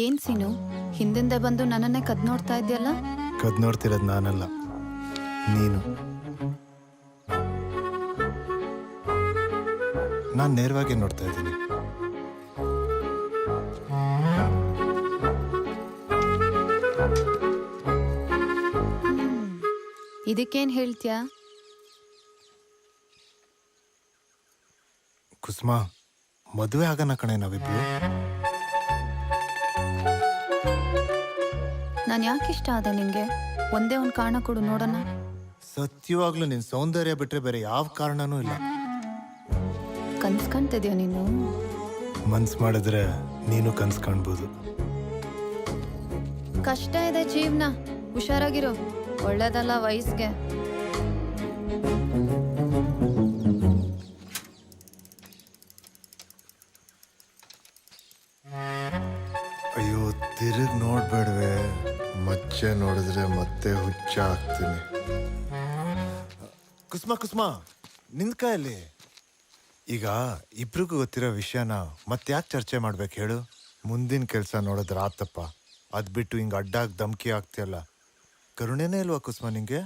ಏನ್ ಸೀನು, ಹಿಂದಿಂದ ಬಂದು ನನ್ನನ್ನೇ ಕದ್ ನೋಡ್ತಾ ಇದ್ಯಲ್ಲ? ಕದ್ ನೋಡ್ತಿರೋದು ನಾನಲ್ಲ, ನೀನು. ನಾನು ನೇರವಾಗಿ ನೋಡ್ತಾ ಇದ್ದೀನಿ. ಇದಕ್ಕೇನ್ ಹೇಳ್ತ್ಯಾ? ಕುಸುಮ, ಮದುವೆ ಆಗೋಣ ಕಣೆ ನಾವಿಬ್ರು. ನಾನು ಯಾಕೆ ಇಷ್ಟ ಆದೆ ನಿಂಗೆ? ಒಂದೇ ಒಂದು ಕಾರಣ ಕೊಡು ನೋಡೋಣ. ಸತ್ಯವಾಗ್ಲೂ ನಿನ್ ಸೌಂದರ್ಯ ಬಿಟ್ರೆ ಬೇರೆ ಯಾವ ಕಾರಣನೂ ಇಲ್ಲ. ಕನ್ಸ್ ಕಾಣ್ತಿದ್ಯಾ ನೀನು? ಮನ್ಸ್ ಮಾಡಿದ್ರೆ ನೀನು ಕನ್ಸ್ ಕಾಣ್ಬೋದು. ಕಷ್ಟ ಇದೆ ಜೀವನ, ಹುಷಾರಾಗಿರು. ಒಳ್ಳೇದಲ್ಲ ವಯಸ್ಸಿಗೆ. ಅಯ್ಯೋ, ತಿರುಗಿ ನೋಡ್ಬೇಡ್ವೆ. ಮಚ್ಚೆ ನೋಡಿದ್ರೆ ಮತ್ತೆ ಹುಚ್ಚ ಆಗ್ತೀನಿ. ಕುಸುಮ ಕುಸುಮ, ನಿಂತ್ಕಾಯಲ್ಲಿ. ಈಗ ಇಬ್ರಿಗೂ ಗೊತ್ತಿರೋ ವಿಷಯನ ಮತ್ತ್ಯಾಕೆ ಚರ್ಚೆ ಮಾಡ್ಬೇಕು ಹೇಳು? ಮುಂದಿನ ಕೆಲಸ ನೋಡಿದ್ರೆ ಆತಪ್ಪ. ಅದ್ ಬಿಟ್ಟು ಹಿಂಗೆ ಅಡ್ಡಾಗಿ ಧಮ್ಕಿ ಆಗ್ತಿಯಲ್ಲ, ಕರುಣೆನೇ ಇಲ್ವಾ ಕುಸುಮ ನಿಂಗೆ?